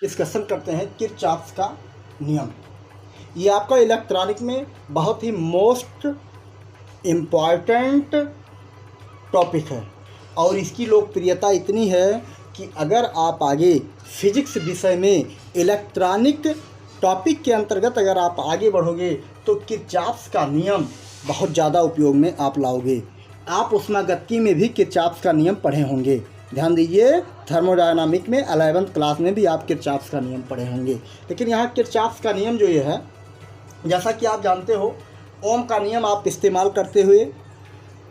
Discussion करते हैं Kirchhoff का नियम। ये आपका इलेक्ट्रॉनिक में बहुत ही मोस्ट इम्पॉर्टेंट टॉपिक है और इसकी लोकप्रियता इतनी है कि अगर आप आगे फिजिक्स विषय में इलेक्ट्रॉनिक टॉपिक के अंतर्गत अगर आप आगे बढ़ोगे तो किरचॉफ का नियम बहुत ज़्यादा उपयोग में आप लाओगे। आप उष्मागतिकी में भी किरचॉफ का नियम पढ़े होंगे, ध्यान दीजिए। थर्मोडायनामिक में 11th क्लास में भी आप किरचॉफ का नियम पढ़े होंगे। लेकिन यहाँ किरचॉफ का नियम जो ये है, जैसा कि आप जानते हो, ओम का नियम आप इस्तेमाल करते हुए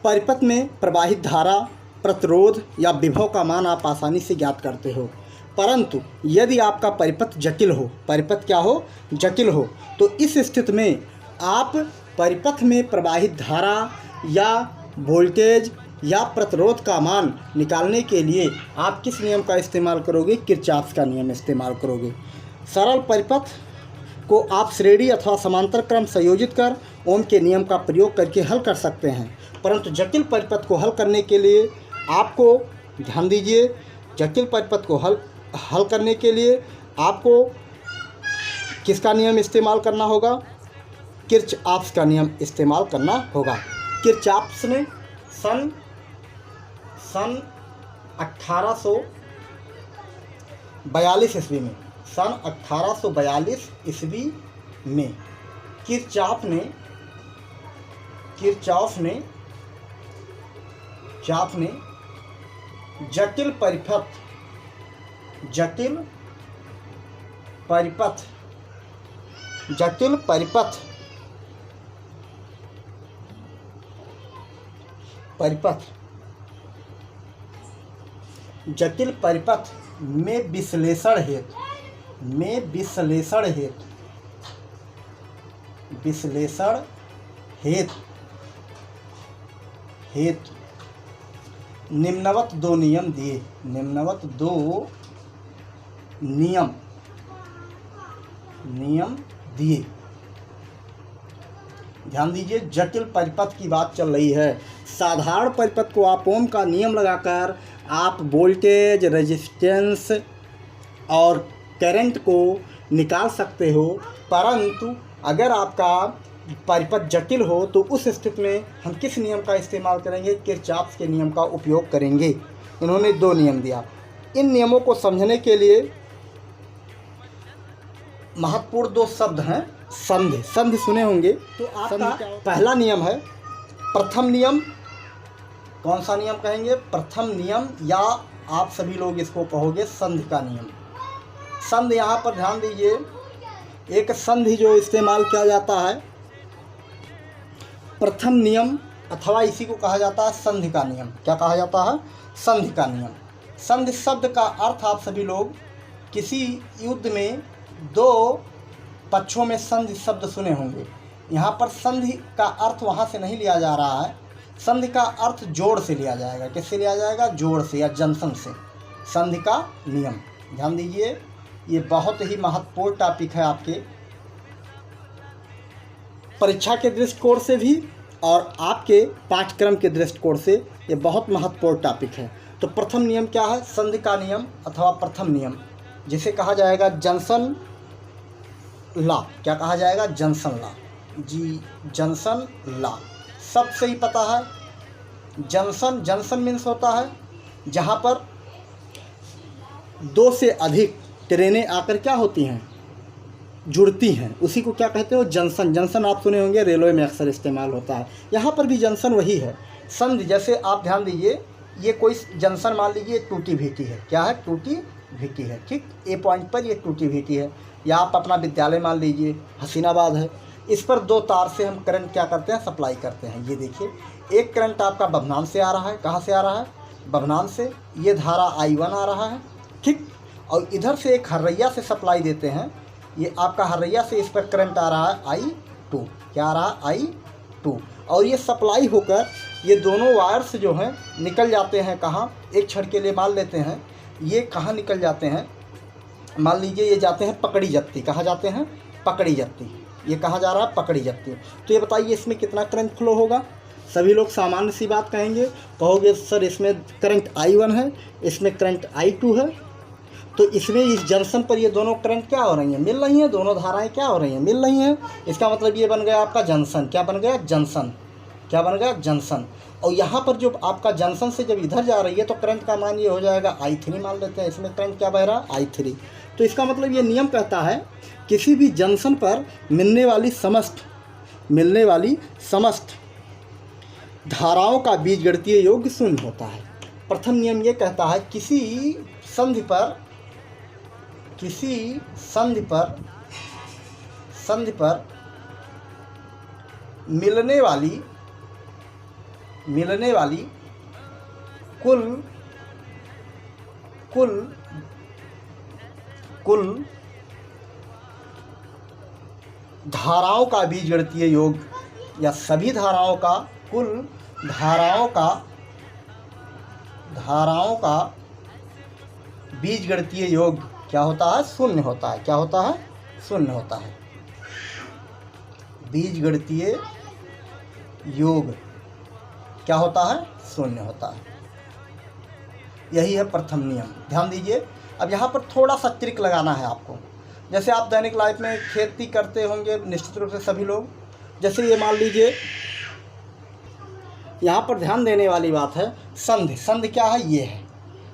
परिपथ में प्रवाहित धारा, प्रतिरोध या विभव का मान आप आसानी से ज्ञात करते हो। परंतु यदि आपका परिपथ जटिल हो, परिपथ क्या हो, जटिल हो, तो इस स्थिति में आप परिपथ में प्रवाहित धारा या वोल्टेज या प्रतिरोध का मान निकालने के लिए आप किस नियम का इस्तेमाल करोगे? किरचॉफ का नियम इस्तेमाल करोगे। सरल परिपथ को आप श्रेणी अथवा समांतर क्रम संयोजित कर ओम के नियम का प्रयोग करके हल कर सकते हैं। परंतु जटिल परिपथ को हल करने के लिए आपको, ध्यान दीजिए, जटिल परिपथ को हल करने के लिए आपको किसका नियम इस्तेमाल करना होगा? किरचॉफ का नियम इस्तेमाल करना होगा। किरचॉफ ने सन 1842 ईस्वी में, सन 1842 ईस्वी में किरचॉफ ने जटिल परिपथ में विश्लेषण हेतु निम्नवत दो नियम दिए। ध्यान दीजिए, जटिल परिपथ की बात चल रही है। साधारण परिपथ को आप ओम का नियम लगाकर आप वोल्टेज, रेजिस्टेंस और करंट को निकाल सकते हो। परंतु अगर आपका परिपथ जटिल हो तो उस स्थिति में हम किस नियम का इस्तेमाल करेंगे? किरचॉफ के नियम का उपयोग करेंगे। इन्होंने दो नियम दिया। इन नियमों को समझने के लिए महत्वपूर्ण दो शब्द हैं। संधि सुने होंगे। तो आपका पहला नियम है प्रथम नियम। कौन सा नियम कहेंगे? प्रथम नियम, या आप सभी लोग इसको कहोगे संधि का नियम। संधि, यहाँ पर ध्यान दीजिए, एक संधि जो इस्तेमाल किया जाता है प्रथम नियम, अथवा इसी को कहा जाता है संधि का नियम। क्या कहा जाता है? संधि का नियम। संधि शब्द का अर्थ आप सभी लोग किसी युद्ध में दो पक्षों में संधि शब्द सुने होंगे। यहाँ पर संधि का अर्थ वहाँ से नहीं लिया जा रहा है। संधि का अर्थ जोड़ से लिया जाएगा। किससे लिया जाएगा? जोड़ से या जंक्शन से। संधि का नियम, ध्यान दीजिए, ये बहुत ही महत्वपूर्ण टॉपिक है आपके परीक्षा के दृष्टिकोण से भी और आपके पाठ्यक्रम के दृष्टिकोण से ये बहुत महत्वपूर्ण टॉपिक है। तो प्रथम नियम क्या है? संधि का नियम अथवा प्रथम नियम, जिसे कहा जाएगा जंक्शन लॉ। क्या कहा जाएगा? Junction law. जी, जंक्शन लॉ सब से ही पता है। जंक्शन मीन्स होता है जहाँ पर दो से अधिक ट्रेनें आकर क्या होती हैं? जुड़ती हैं। उसी को क्या कहते हो? जंक्शन आप सुने होंगे, रेलवे में अक्सर इस्तेमाल होता है। यहाँ पर भी जंक्शन वही है। संधि, जैसे आप ध्यान दीजिए, ये कोई जंक्शन मान लीजिए टूटी भीटी है। क्या है? टूटी भीटी है। ठीक, ए पॉइंट पर ये टूटी भीटी है। या आप अपना विद्यालय मान लीजिए हसीनाबाद है। इस पर दो तार से हम करंट क्या करते हैं? सप्लाई करते हैं। ये देखिए, एक करंट आपका बभनान से आ रहा है। कहाँ से आ रहा है? बभनान से। ये धारा I1 आ रहा है, ठीक। और इधर से एक हर्रैया से सप्लाई देते हैं। ये आपका हर्रैया से इस पर करंट आ रहा है I2। क्या आ रहा है? I2। और ये सप्लाई होकर ये दोनों वायर्स जो हैं निकल जाते हैं कहाँ? एक क्षण के लिए मान लेते हैं ये कहाँ निकल जाते हैं। मान लीजिए ये जाते हैं पकड़ी जत्ती। कहाँ जाते हैं? पकड़ी जत्ती। ये कहाँ जा रहा है? पकड़ी जत्ती। तो ये बताइए इसमें कितना करंट फ्लो होगा? सभी लोग सामान्य सी बात कहेंगे, कहोगे सर इसमें करंट I1 है, इसमें करंट I2 है। तो इसमें इस जंक्शन पर ये दोनों करंट क्या हो रही हैं, मिल रही हैं, दोनों धाराएं क्या हो रही हैं, मिल रही हैं। इसका मतलब ये बन गया आपका जंक्शन। क्या बन गया, जंक्शन। क्या बन गया, जंक्शन। और यहाँ पर जो आपका जंक्शन से जब इधर जा रही है तो करंट का मान ये हो जाएगा I3 मान लेते हैं। इसमें करंट क्या बह रहा है, I3। तो इसका मतलब ये नियम कहता है किसी भी जंक्शन पर मिलने वाली समस्त धाराओं का बीजगणितीय योग शून्य होता है। प्रथम नियम ये कहता है किसी संधि पर मिलने वाली कुल धाराओं का बीजगणितीय योग या सभी धाराओं का कुल धाराओं का बीजगणितीय योग क्या होता है, शून्य होता है। क्या होता है, शून्य होता है। बीजगणितीय योग क्या होता है, शून्य होता है। यही है प्रथम नियम। ध्यान दीजिए। अब यहाँ पर थोड़ा सा ट्रिक लगाना है आपको। जैसे आप दैनिक लाइफ में खेती करते होंगे निश्चित रूप से सभी लोग। जैसे ये मान लीजिए, यहाँ पर ध्यान देने वाली बात है संधि। संधि क्या है, ये है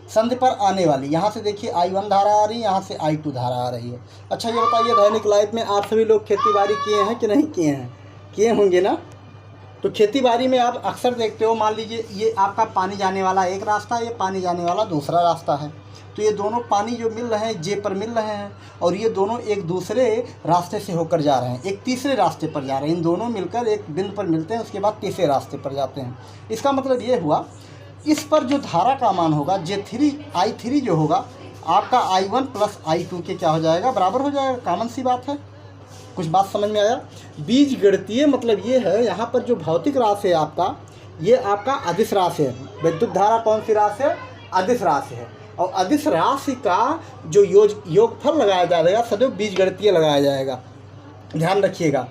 संधि पर आने वाली। यहाँ से देखिए I1 धारा आ रही है, यहाँ से I2 धारा आ रही है। अच्छा ये बताइए, दैनिक लाइफ में आप सभी लोग खेती बाड़ी किए हैं कि नहीं किए हैं, किए होंगे ना। तो खेती बाड़ी में आप अक्सर देखते हो, मान लीजिए ये आपका पानी जाने वाला एक रास्ता है, ये पानी जाने वाला दूसरा रास्ता है। तो ये दोनों पानी जो मिल रहे हैं जे पर मिल रहे हैं, और ये दोनों एक दूसरे रास्ते से होकर जा रहे हैं, एक तीसरे रास्ते पर जा रहे हैं। इन दोनों मिलकर एक बिंदु पर मिलते हैं, उसके बाद तीसरे रास्ते पर जाते हैं। इसका मतलब ये हुआ, इस पर जो धारा का मान होगा I3 जो होगा आपका I1 प्लस I2 के क्या हो जाएगा, बराबर हो जाएगा। कॉमन सी बात है। कुछ बात समझ में आया। बीजगणितीय मतलब ये है, यहाँ पर जो भौतिक राशि है आपका, ये आपका अदिश राशि है। विद्युत धारा कौन सी राशि है, अदिश राशि है। और अदिश राशि का जो योगफल लगाया जाएगा सदैव बीजगणितीय लगाया जाएगा। ध्यान रखिएगा,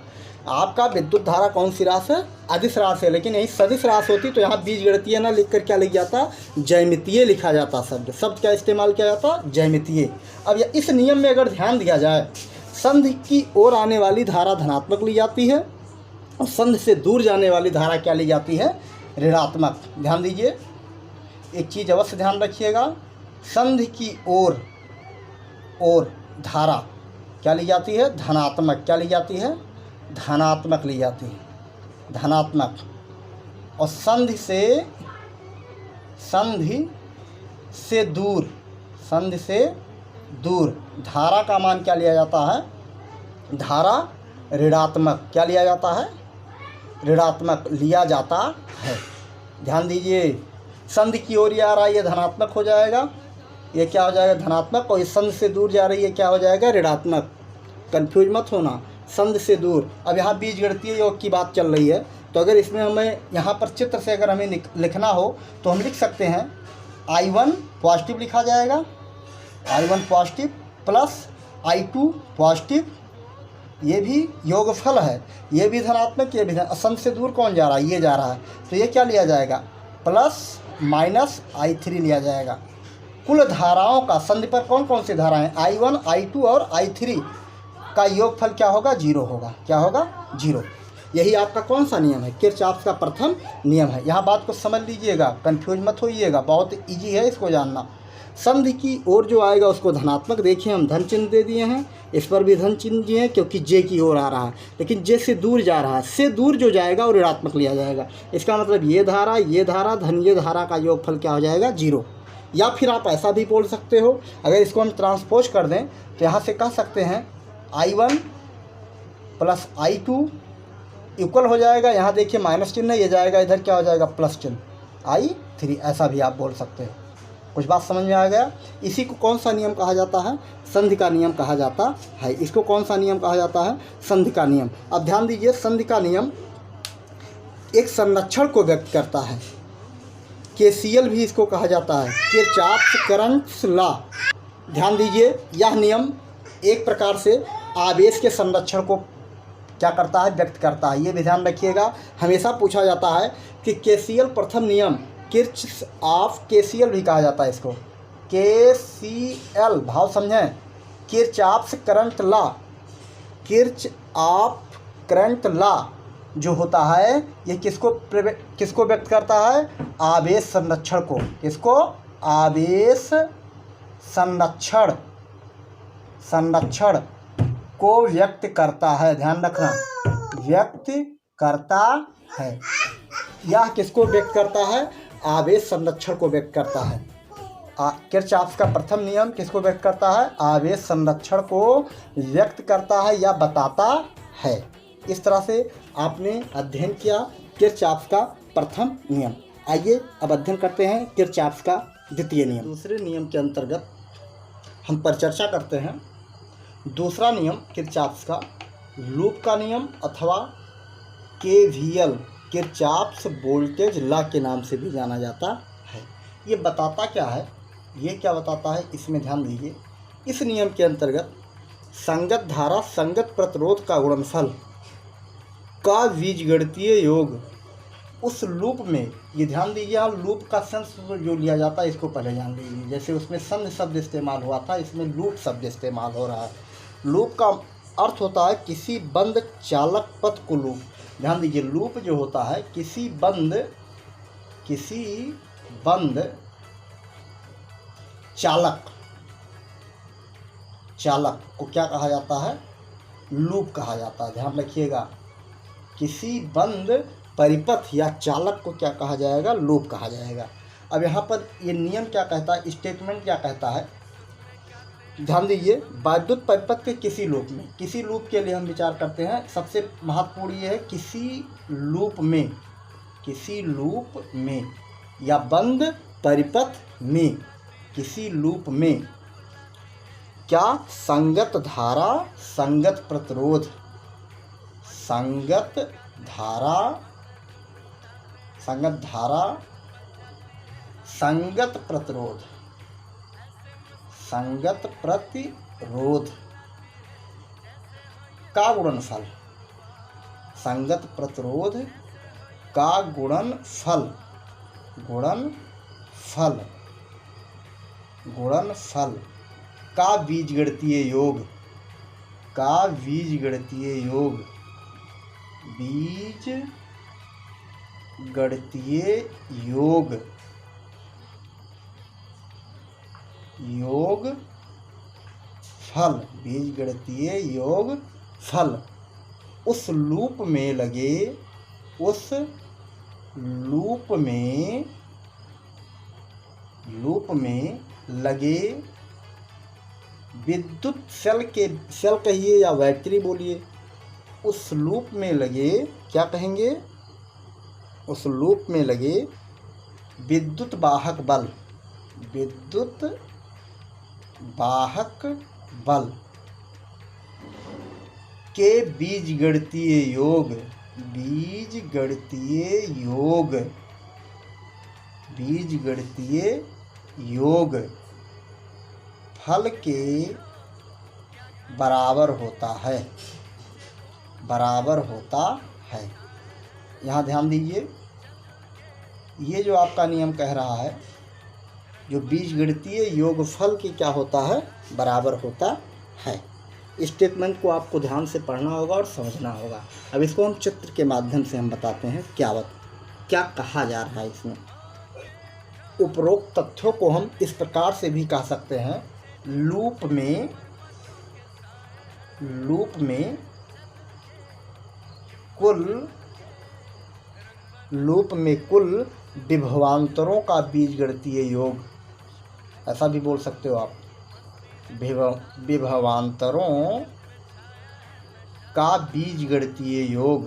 आपका विद्युत धारा कौन सी राशि है, अदिश राशि है। लेकिन यही सदिश राशि होती तो यहाँ बीजगणितीय ना लिखकर क्या लिख जाता, ज्यामितीय लिखा जाता। शब्द क्या इस्तेमाल किया जाता, ज्यामितीय। अब इस नियम में अगर ध्यान दिया जाए, संधि की ओर आने वाली धारा धनात्मक ली जाती है और संधि से दूर जाने वाली धारा क्या ली जाती है, ऋणात्मक। ध्यान दीजिए, एक चीज़ अवश्य ध्यान रखिएगा, संधि की ओर धारा क्या ली जाती है, धनात्मक। क्या ली जाती है, धनात्मक ली जाती है, धनात्मक। और संधि से दूर धारा का मान क्या लिया जाता है, धारा ऋणात्मक। क्या लिया जाता है, ऋणात्मक लिया जाता है। ध्यान दीजिए, संधि की ओर आ रहा है ये धनात्मक हो जाएगा, ये क्या हो जाएगा, धनात्मक। और इस संधि से दूर जा रही है क्या हो जाएगा, ऋणात्मक। कंफ्यूज मत होना, संधि से दूर। अब यहाँ बीजगणितीय योग की बात चल रही है, तो अगर इसमें हमें यहाँ पर चित्र से अगर हमें लिखना हो तो हम लिख सकते हैं I1 पॉजिटिव लिखा जाएगा, I1 positive plus I2 positive. ये भी योगफल है, ये भी धनात्मक, ये भी संधि से दूर कौन जा रहा है, ये जा रहा है। तो ये क्या लिया जाएगा, प्लस माइनस I3 लिया जाएगा। कुल धाराओं का संधि पर कौन कौन सी धाराएं, I1 I2 और I3 का योगफल क्या होगा, 0 होगा। क्या होगा, 0। यही आपका कौन सा नियम है, किरचॉफ का प्रथम नियम है। यहाँ बात को समझ लीजिएगा, कंफ्यूज मत होइएगा, बहुत इजी है इसको जानना। संधि की ओर जो आएगा उसको धनात्मक, देखिए हम धन चिन्ह दे दिए हैं, इस पर भी धन चिन्ह दिए हैं क्योंकि जे की ओर आ रहा है। लेकिन जे से दूर जा रहा है, से दूर जो जाएगा वो ऋणात्मक लिया जाएगा। इसका मतलब ये धारा धन ये धारा का योगफल क्या हो जाएगा, 0। या फिर आप ऐसा भी बोल सकते हो, अगर इसको हम ट्रांसपोज कर दें तो यहाँ से कह सकते हैं I1 प्लस I2 इक्वल हो जाएगा, यहाँ देखिए माइनस चिन्ह है, ये जाएगा इधर क्या हो जाएगा, प्लस चिन्ह I3। ऐसा भी आप बोल सकते हो। कुछ बात समझ में आ गया। इसी को कौन सा नियम कहा जाता है, संधि का नियम कहा जाता है। इसको कौन सा नियम कहा जाता है, संधि का नियम। अब ध्यान दीजिए, संधि का नियम एक संरक्षण को व्यक्त करता है। KCL भी इसको कहा जाता है, किरचॉफ्स करंट लॉ। ध्यान दीजिए, यह नियम एक प्रकार से आवेश के संरक्षण को क्या करता है, व्यक्त करता है। ये भी ध्यान रखिएगा, हमेशा पूछा जाता है कि KCL प्रथम नियम, किरचॉफ KCL भी कहा जाता है इसको। KCL भाव समझें, Kirchhoff's current law, Kirchhoff current law जो होता है ये किसको व्यक्त करता है? आवेश संरक्षण को। किसको? आवेश संरक्षण को व्यक्त करता है। ध्यान रखना, व्यक्त करता है। यह किसको व्यक्त करता है? आवेश संरक्षण को व्यक्त करता है। किरचॉफ का प्रथम नियम किसको व्यक्त करता है? आवेश संरक्षण को व्यक्त करता है या बताता है। इस तरह से आपने अध्ययन किया किरचॉफ का प्रथम नियम। आइए अब अध्ययन करते हैं किरचॉफ का द्वितीय नियम। दूसरे नियम के अंतर्गत हम परिचर्चा करते हैं दूसरा नियम किरचॉफ का लूप का नियम अथवा KVL, किरचॉफ्स वोल्टेज लॉ के नाम से भी जाना जाता है। ये बताता क्या है? ये क्या बताता है इसमें ध्यान दीजिए। इस नियम के अंतर्गत संगत धारा संगत प्रतिरोध का गुणनफल का बीजगणितीय योग उस लूप में, ये ध्यान दीजिए, आप लूप का सेंस जो लिया जाता है इसको पहले जान लीजिए। जैसे उसमें संध शब्द इस्तेमाल हुआ था, इसमें लूप शब्द इस्तेमाल हो रहा है। लूप का अर्थ होता है किसी बंद चालक पथ को लूप। ध्यान दीजिए, लूप जो होता है किसी बंद चालक को क्या कहा जाता है? लूप कहा जाता है। ध्यान रखिएगा, किसी बंद परिपथ या चालक को क्या कहा जाएगा? लूप कहा जाएगा। अब यहाँ पर ये नियम क्या कहता है, स्टेटमेंट क्या कहता है? ध्यान दीजिए, वैद्युत परिपथ के किसी लूप के लिए हम विचार करते हैं। सबसे महत्वपूर्ण ये है किसी लूप में या बंद परिपथ में, किसी लूप में क्या संगत धारा संगत प्रतिरोध, संगत धारा संगत प्रतिरोध का गुणनफल, संगत प्रतिरोध का गुणनफल का बीजगणितीय योग फल उस लूप में लगे विद्युत सेल कहिए या बैटरी बोलिए, उस लूप में लगे, क्या कहेंगे? उस लूप में लगे विद्युत वाहक बल के बीजगणितीय योग फल के बराबर होता है। यहाँ ध्यान दीजिए, ये जो आपका नियम कह रहा है, जो बीजगणितीय योगफल की क्या होता है? बराबर होता है। स्टेटमेंट को आपको ध्यान से पढ़ना होगा और समझना होगा। अब इसको हम चित्र के माध्यम से हम बताते हैं क्या कहा जा रहा है इसमें। उपरोक्त तथ्यों को हम इस प्रकार से भी कह सकते हैं, लूप में कुल विभवांतरों का बीजगणितीय योग, ऐसा भी बोल सकते हो आप। विभवांतरों का बीजगणितीय योग,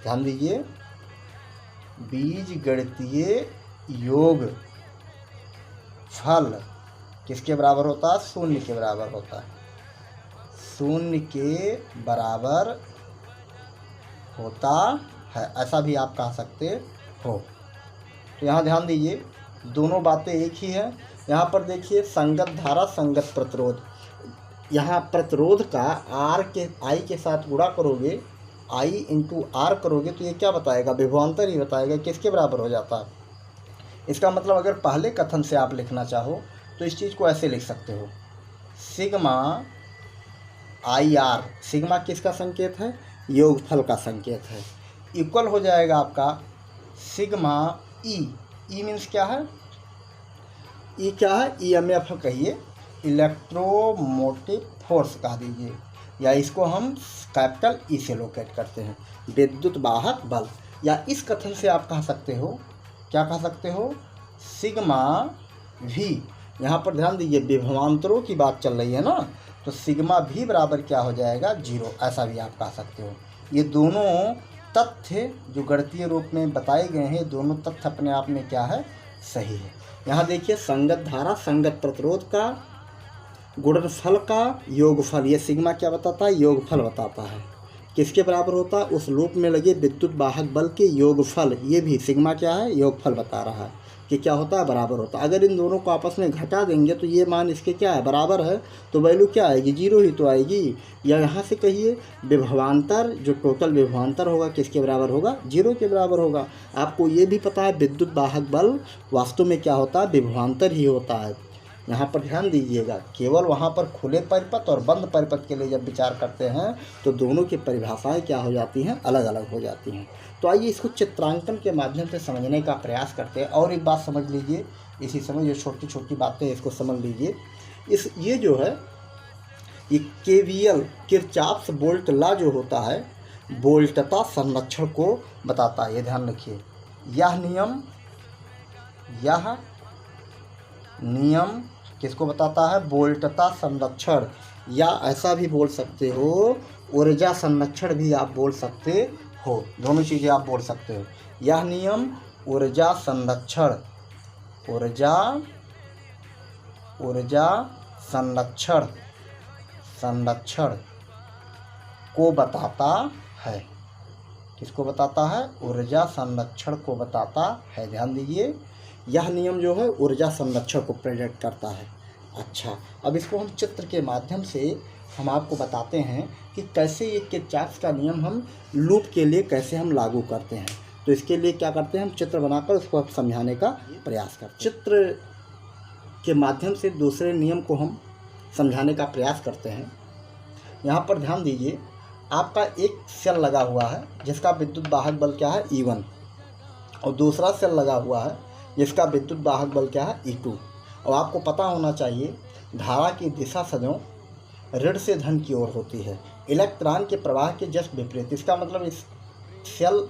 ध्यान दीजिए, बीजगणितीय योग फल किसके बराबर होता है? शून्य के बराबर होता है। शून्य के बराबर होता है, ऐसा भी आप कह सकते हो। तो यहाँ ध्यान दीजिए, दोनों बातें एक ही है। यहाँ पर देखिए, संगत धारा संगत प्रतिरोध, यहाँ प्रतिरोध का I के साथ गुणा करोगे आई इंटू आर करोगे तो ये क्या बताएगा, विभवांतर ही बताएगा, किसके बराबर हो जाता है। इसका मतलब अगर पहले कथन से आप लिखना चाहो तो इस चीज़ को ऐसे लिख सकते हो, सिग्मा आई आर, सिग्मा किसका संकेत है, योगफल का संकेत है, इक्वल हो जाएगा आपका सिग्मा ई, ई मीन्स क्या है, ई क्या है, ईएमएफ कहिए, इलेक्ट्रोमोटिव फोर्स कह दीजिए, या इसको हम कैपिटल ई से लोकेट करते हैं, विद्युत वाहक बल। या इस कथन से आप कह सकते हो, क्या कह सकते हो, सिग्मा भी, यहाँ पर ध्यान दीजिए विभवांतरों की बात चल रही है ना, तो सिग्मा भी बराबर क्या हो जाएगा, 0, ऐसा भी आप कह सकते हो। ये दोनों तथ्य जो गणितीय रूप में बताए गए हैं, दोनों तथ्य अपने आप में क्या है, सही है। यहाँ देखिए संगत धारा संगत प्रतिरोध का गुणनफल का योगफल, ये सिग्मा क्या बताता है, योगफल बताता है, किसके बराबर होता है, उस लूप में लगे विद्युत वाहक बल के योगफल, ये भी सिग्मा क्या है, योगफल बता रहा है कि क्या होता है, बराबर होता है। अगर इन दोनों को आपस में घटा देंगे तो ये मान इसके क्या है, बराबर है, तो वैल्यू क्या आएगी, 0 ही तो आएगी। या यहाँ से कहिए विभवांतर, जो टोटल विभवांतर होगा किसके बराबर होगा, 0 के बराबर होगा। आपको ये भी पता है विद्युत वाहक बल वास्तव में क्या होता है, विभवांतर ही होता है। यहाँ पर ध्यान दीजिएगा, केवल वहाँ पर खुले परिपथ और बंद परिपथ के लिए जब विचार करते हैं तो दोनों की परिभाषाएं क्या हो जाती हैं, अलग अलग हो जाती हैं। तो आइए इसको चित्रांकन के माध्यम से समझने का प्रयास करते हैं। और एक बात समझ लीजिए, इसी समय ये छोटी छोटी बातें इसको समझ लीजिए। ये जो है ये केवीएल किरचॉफ्स वोल्ट लॉ जो होता है, वोल्टता संरक्षण को बताता है, ये ध्यान रखिए। यह नियम किसको बताता है, वोल्टता संरक्षण, या ऐसा भी बोल सकते हो ऊर्जा संरक्षण भी आप बोल सकते हो, दोनों चीज़ें आप बोल सकते हो। यह नियम ऊर्जा संरक्षण को बताता है, किसको बताता है, ऊर्जा संरक्षण को बताता है। ध्यान दीजिए, यह नियम जो है ऊर्जा संरक्षण को प्रेडिक्ट करता है। अच्छा, अब इसको हम चित्र के माध्यम से हम आपको बताते हैं कि कैसे ये किरचॉफ का नियम हम लूप के लिए कैसे हम लागू करते हैं। तो इसके लिए क्या करते हैं, हम चित्र बनाकर उसको आप समझाने का प्रयास करते हैं। चित्र के माध्यम से दूसरे नियम को हम समझाने का प्रयास करते हैं। यहाँ पर ध्यान दीजिए, आपका एक सेल लगा हुआ है जिसका विद्युत वाहक बल क्या है, E1, और दूसरा सेल लगा हुआ है जिसका विद्युत वाहक बल क्या है, E2। और आपको पता होना चाहिए धारा की दिशा सदैव ऋण से धन की ओर होती है, इलेक्ट्रॉन के प्रवाह के जस्ट विपरीत। इसका मतलब इस सेल,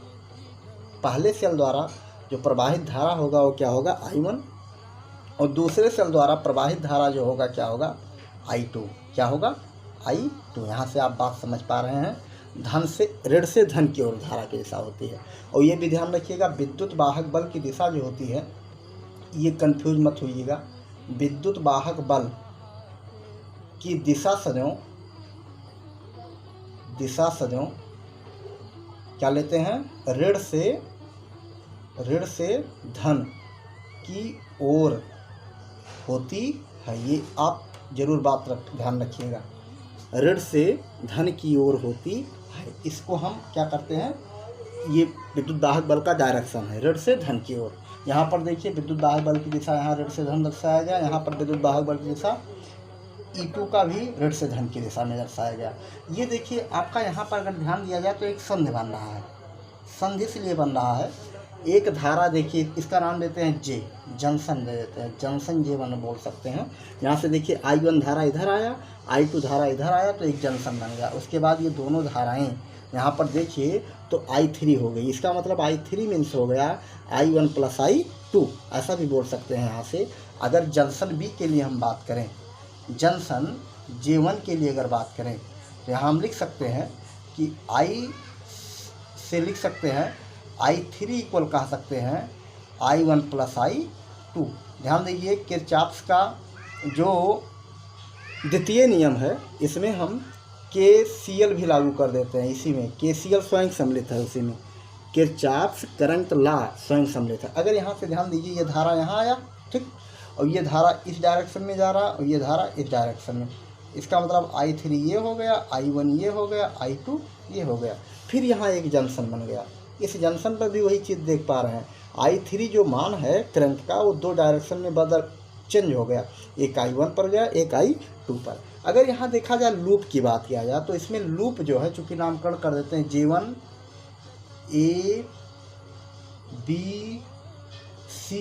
पहले सेल द्वारा जो प्रवाहित धारा होगा वो क्या होगा, I1, और दूसरे सेल द्वारा प्रवाहित धारा जो होगा क्या होगा, I2। क्या होगा, I2। यहाँ से आप बात समझ पा रहे हैं, धन से ऋण से धन की ओर धारा की दिशा होती है। और ये भी ध्यान रखिएगा, विद्युत वाहक बल की दिशा जो होती है, ये कंफ्यूज मत होइएगा, विद्युत वाहक बल की दिशा सदैव क्या लेते हैं, ऋण से धन की ओर होती है। ये आप जरूर बात ध्यान रखिएगा, ऋण से धन की ओर होती है। इसको हम क्या करते हैं, ये विद्युत वाहक बल का डायरेक्शन है, ऋण से धन की ओर। यहाँ पर देखिए विद्युत वाहक बल की दिशा यहाँ ऋण से धन दर्शाया गया, यहाँ पर विद्युत वाहक बल की दिशा E2 का भी ऋण से धन की दिशा में दर्शाया गया। ये देखिए आपका यहाँ पर अगर ध्यान दिया जाए तो एक संधि बन रहा है, संधि इसलिए बन रहा है, एक धारा देखिए, इसका नाम देते हैं J, जंक्शन दे देते हैं, जंक्शन J1 बोल सकते हैं। यहाँ से देखिए I1 धारा इधर आया, I2 धारा इधर आया, तो एक जंक्शन बन गया। उसके बाद ये दोनों धाराएं यहाँ पर देखिए तो I3 हो गई। इसका मतलब I3 मीन्स हो गया I1 + I2, ऐसा भी बोल सकते हैं। यहाँ से अगर जंक्शन B के लिए हम बात करें, जंक्शन J1 के लिए अगर बात करें, तो यहाँ हम लिख सकते हैं कि I से लिख सकते हैं I3 इक्वल कह सकते हैं I1 + I2। ध्यान दीजिए, किरचॉफ का जो द्वितीय नियम है, इसमें हम KCL भी लागू कर देते हैं। इसी में KCL स्वयं सम्मिलित है, उसी में किरचॉफ करंट लॉ स्वयं सम्मिलित है। अगर यहाँ से ध्यान दीजिए, ये धारा यहाँ आया, ठीक, और ये धारा इस डायरेक्शन में जा रहा, और ये धारा इस डायरेक्शन में, इसका मतलब I3 ये हो गया, I1 ये हो गया, I2 ये हो गया। फिर यहाँ एक जंक्शन बन गया, इस जंक्शन पर भी वही चीज़ देख पा रहे हैं। I3 जो मान है करंट का वो 2 डायरेक्शन में बदल चेंज हो गया, एक I1 पर गया, एक I2 पर। अगर यहाँ देखा जाए लूप की बात किया जाए तो इसमें लूप जो है चूँकि नामकरण कर देते हैं J1 A B C,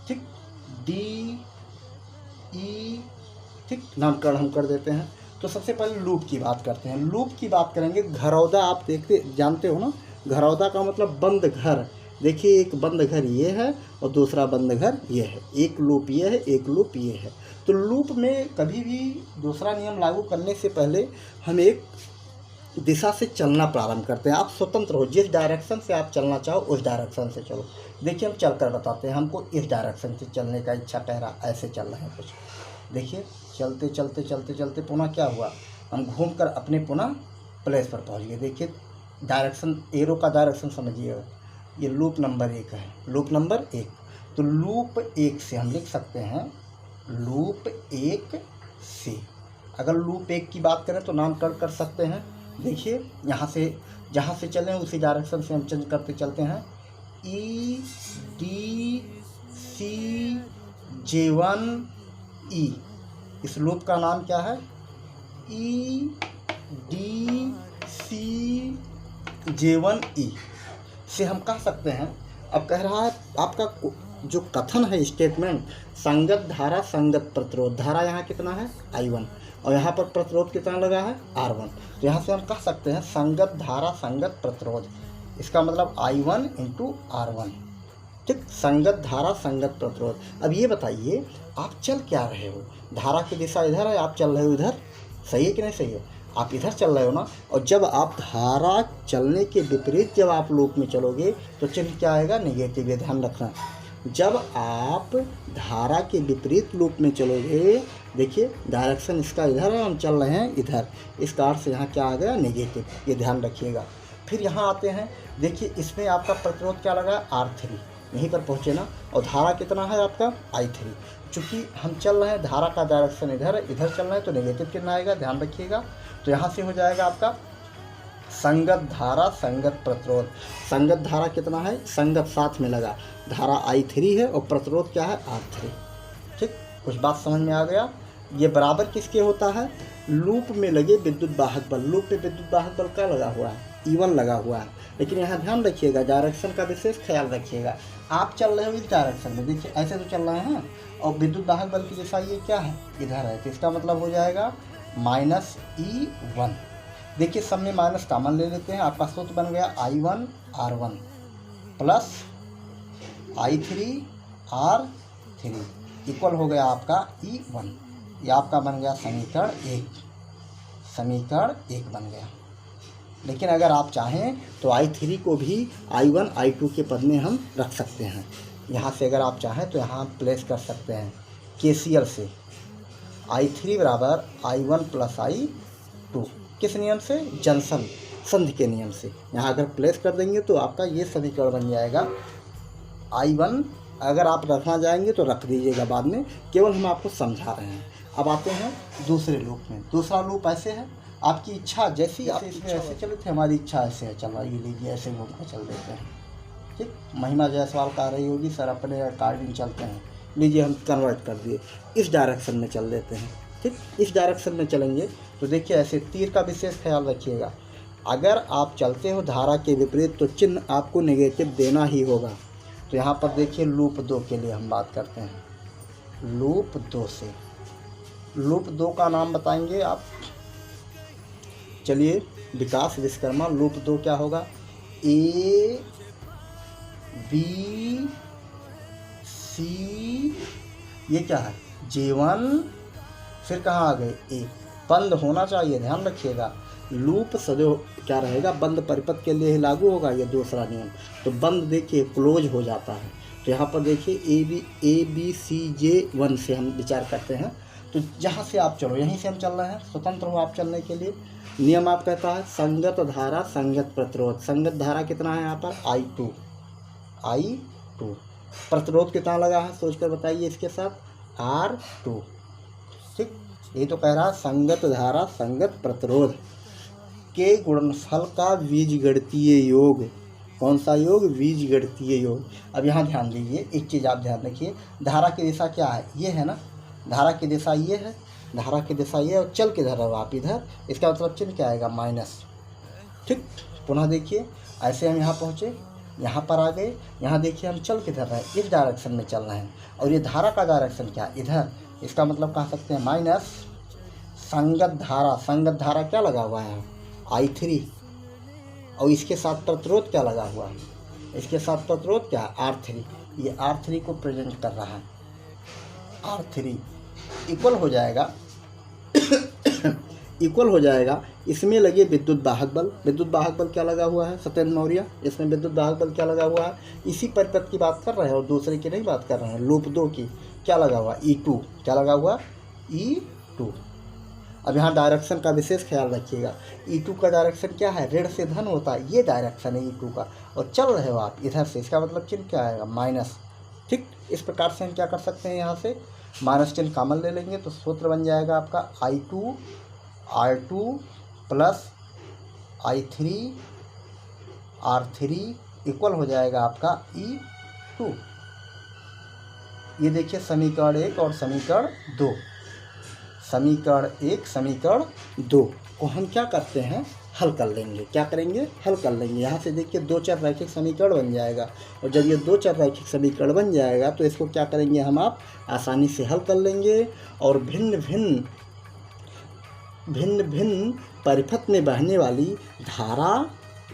ठीक, D E, ठीक, नामकरण हम कर देते हैं। तो सबसे पहले लूप की बात करते हैं। लूप की बात करेंगे, घरौदा आप जानते हो ना, घरौदा का मतलब बंद घर। देखिए एक बंद घर ये है और दूसरा बंद घर ये है, एक लूप ये है, एक लूप ये है। तो लूप में कभी भी दूसरा नियम लागू करने से पहले हम एक दिशा से चलना प्रारंभ करते हैं। आप स्वतंत्र हो, जिस डायरेक्शन से आप चलना चाहो उस डायरेक्शन से चलो। देखिए हम चल कर बताते हैं, हमको इस डायरेक्शन से चलने का इच्छा ठहरा, ऐसे चल रहे हैं कुछ। देखिए चलते चलते चलते चलते पुनः क्या हुआ, हम घूम कर अपने पुनः प्लेस पर पहुंच गए। देखिए डायरेक्शन, एरो का डायरेक्शन समझिए, ये लूप नंबर 1 है, लूप नंबर 1। तो लूप 1 से हम लिख सकते हैं, लूप 1 से। अगर लूप 1 की बात करें तो नामकरण कर सकते हैं। देखिए यहाँ से जहाँ से चलें उसी डायरेक्शन से हम चेंज करते चलते हैं। E D C J1 E, इस लूप का नाम क्या है, E D C J1 E से हम कह सकते हैं। अब कह रहा है आपका जो कथन है, स्टेटमेंट, संगत धारा संगत प्रतिरोध। धारा यहाँ कितना है I1 और यहाँ पर प्रतिरोध कितना लगा है R1। तो यहाँ से हम कह सकते हैं संगत धारा संगत प्रतिरोध, इसका मतलब I1 × R1, ठीक, संगत धारा संगत प्रतिरोध। अब ये बताइए आप चल क्या रहे हो, धारा की दिशा इधर है, आप चल रहे हो इधर, सही है कि नहीं सही है, आप इधर चल रहे हो ना। और जब आप धारा चलने के विपरीत जब आप लूप में चलोगे तो चिन्ह क्या आएगा, नेगेटिव, ये ध्यान रखना। जब आप धारा के विपरीत लूप में चलोगे, देखिए डायरेक्शन इसका इधर है, हम चल रहे हैं इधर, इस कार से यहाँ क्या आ गया, नेगेटिव, ये ध्यान रखिएगा। फिर यहाँ आते हैं, देखिए इसमें आपका प्रतिरोध क्या लगा, R3, यहीं पर पहुँचे ना। और धारा कितना है आपका I3, चूँकि हम चल रहे हैं, धारा का डायरेक्शन इधर है, इधर चल रहे हैं तो नेगेटिव कितना आएगा, ध्यान रखिएगा। तो यहाँ से हो जाएगा आपका संगत धारा संगत प्रतिरोध। संगत धारा कितना है, संगत साथ में लगा, धारा I3 है और प्रतिरोध क्या है, R3, ठीक, कुछ बात समझ में आ गया। ये बराबर किसके होता है, लूप में लगे विद्युत वाहक बल। लूप पे विद्युत वाहक बल क्या लगा हुआ है, E1 लगा हुआ है। लेकिन यहाँ ध्यान रखिएगा, डायरेक्शन का विशेष ख्याल रखिएगा। आप चल रहे हो इस डायरेक्शन में, देखिए ऐसे तो चल रहे हैं, और विद्युत वाहक बल की दिशा ये क्या है, इधर है, तो इसका मतलब हो जाएगा -E1। देखिए सब में माइनस कॉमन ले लेते हैं, आपका सूत्र बन गया I1 R1 plus I3 R3 equal हो गया आपका E1। ये आपका बन गया समीकरण 1, समीकरण 1 बन गया। लेकिन अगर आप चाहें तो I3 को भी I1 I2 के पद में हम रख सकते हैं। यहाँ से अगर आप चाहें तो यहाँ प्लेस कर सकते हैं KCL से, I3 बराबर I1 प्लस I2, किस नियम से, जंक्शन संधि के नियम से। यहाँ अगर प्लेस कर देंगे तो आपका ये समीकरण बन जाएगा। I1 अगर आप रखना जाएंगे तो रख दीजिएगा बाद में, केवल हम आपको समझा रहे हैं। अब आते हैं दूसरे लूप में। दूसरा लूप ऐसे है, आपकी इच्छा जैसी, आप इसमें ऐसे चले थे, हमारी इच्छा ऐसे है, चला ये लीजिए, ऐसे घूम कर चल देते हैं, ठीक। महिमा जायसवाल कह रही होगी सर अपने अकॉर्डिंग चलते हैं, लीजिए हम कन्वर्ट कर दिए, इस डायरेक्शन में चल देते हैं, ठीक। इस डायरेक्शन में चलेंगे तो देखिए ऐसे, तीर का विशेष ख्याल रखिएगा। अगर आप चलते हो धारा के विपरीत तो चिन्ह आपको नेगेटिव देना ही होगा। तो यहाँ पर देखिए लूप 2 के लिए हम बात करते हैं। लूप 2 से, लूप 2 का नाम बताएंगे आप, चलिए विकास विश्वकर्मा। लूप 2 क्या होगा, A B C, ये क्या है J1, फिर कहाँ आ गए A, बंद होना चाहिए, ध्यान रखिएगा। लूप सदैव क्या रहेगा, बंद परिपथ के लिए ही लागू होगा, ये दूसरा नियम। तो बंद देखिए क्लोज हो जाता है। तो यहाँ पर देखिए A B C J1 से हम विचार करते हैं। तो जहाँ से आप चलो यहीं से हम चल रहे हैं, स्वतंत्र हो आप चलने के लिए। नियम आप कहता है संगत धारा संगत प्रतिरोध। संगत धारा कितना है यहाँ पर, I2। प्रतिरोध कितना लगा है सोचकर बताइए, इसके साथ R2, ठीक। ये तो कह रहा है संगत धारा संगत प्रतिरोध के गुणनफल का बीजगणितीय योग। कौन सा योग? बीजगणितीय योग। अब यहाँ ध्यान दीजिए, एक चीज़ आप ध्यान रखिए, धारा की दिशा क्या है? ये है ना, धारा की दिशा ये है, धारा की दिशा ये, और चल के धर रहे हो आप इधर, इसका मतलब चिन्ह क्या आएगा? माइनस। ठीक, पुनः देखिए, ऐसे हम यहाँ पहुँचे, यहाँ पर आ गए, यहाँ देखिए हम चल के धर रहे हैं, इस डायरेक्शन में चल रहे हैं, और ये धारा का डायरेक्शन क्या? इधर। इसका मतलब कह सकते हैं माइनस संगत धारा। संगत धारा क्या लगा हुआ है? I3। और इसके साथ प्रतिरोध क्या लगा हुआ है? इसके साथ प्रतिरोध क्या है? R3। ये R3 को प्रेजेंट कर रहा है। R3 इक्वल हो जाएगा इक्वल हो जाएगा, इसमें लगे विद्युत वाहक बल। विद्युत वाहक बल क्या लगा हुआ है सत्येंद्र मौर्य? इसमें विद्युत वाहक बल क्या लगा हुआ है? इसी परिपथ की बात कर रहे हैं और दूसरे की नहीं बात कर रहे हैं। लूप 2 की क्या लगा हुआ? E2। क्या लगा हुआ? E2। अब यहाँ डायरेक्शन का विशेष ख्याल रखिएगा। E2 का डायरेक्शन क्या है? ऋण से धन होता है, ये डायरेक्शन है E2 का, और चल रहे हो आप इधर से, इसका मतलब चिन्ह क्या आएगा? माइनस। ठीक, इस प्रकार से हम क्या कर सकते हैं, यहाँ से माइनस चिन्ह कॉमन ले लेंगे तो सूत्र बन जाएगा आपका I2 R2 plus I3 R3 equal हो जाएगा आपका E2। ये देखिए समीकरण 1 और समीकरण 2। समीकरण 1 समीकरण 2 को हम क्या करते हैं? हल कर लेंगे। क्या करेंगे? हल कर लेंगे। यहाँ से देखिए दो चर रैखिक समीकरण बन जाएगा, और जब ये दो चर रैखिक समीकरण बन जाएगा तो इसको क्या करेंगे हम आप? आसानी से हल कर लेंगे, और भिन्न भिन्न परिपथ में बहने वाली धारा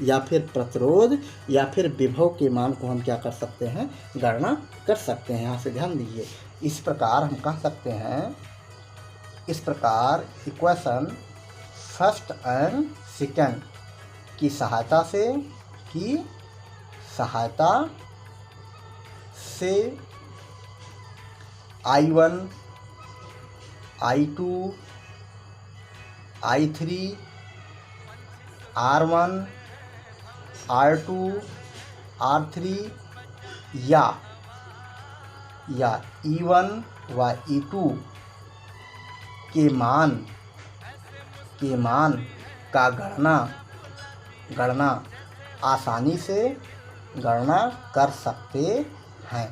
या फिर प्रतिरोध या फिर विभव के मान को हम क्या कर सकते हैं? गणना कर सकते हैं। यहाँ से ध्यान दीजिए, इस प्रकार हम कह सकते हैं, इस प्रकार इक्वेशन फर्स्ट एंड सेकंड की सहायता से I1 I2 I3 R1 R2 R3 या E1 व E2 के मान का गणना आसानी से गणना कर सकते हैं।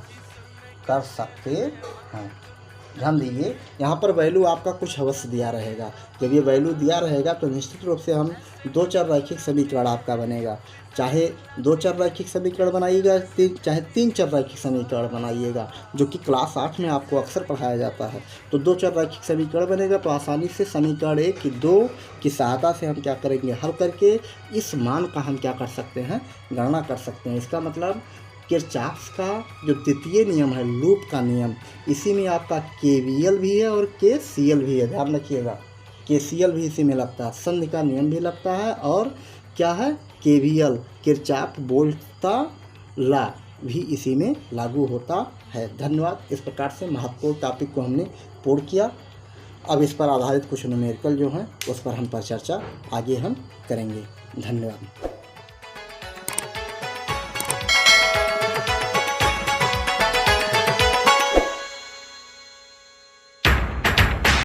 ध्यान दीजिए, यहाँ पर वैल्यू आपका कुछ अवश्य दिया रहेगा। जब ये वैल्यू दिया रहेगा तो निश्चित रूप से हम दो चर रैखिक समीकरण आपका बनेगा। चाहे दो चर रैखिक समीकरण बनाइएगा, चाहे तीन चर रैखिक समीकरण बनाइएगा, जो कि क्लास 8 में आपको अक्सर पढ़ाया जाता है। तो दो चर रैखिक समीकरण बनेगा तो आसानी से समीकरण 1 की 2 की सहायता से हम क्या करेंगे? हल करके इस मान का हम क्या कर सकते हैं? गणना कर सकते हैं। इसका मतलब किरचॉफ का जो द्वितीय नियम है, लूप का नियम, इसी में आपका KVL भी है और KCL भी है। ध्यान रखिएगा, KCL भी इसी में लगता है, संधि का नियम भी लगता है, और क्या है? KVL किरचॉफ वोल्टता लॉ भी इसी में लागू होता है। धन्यवाद। इस प्रकार से महत्वपूर्ण टॉपिक को हमने पूर्ण किया। अब इस पर आधारित कुछ न्यूमेरिकल जो हैं उस पर हम पर चर्चा आगे हम करेंगे। धन्यवाद।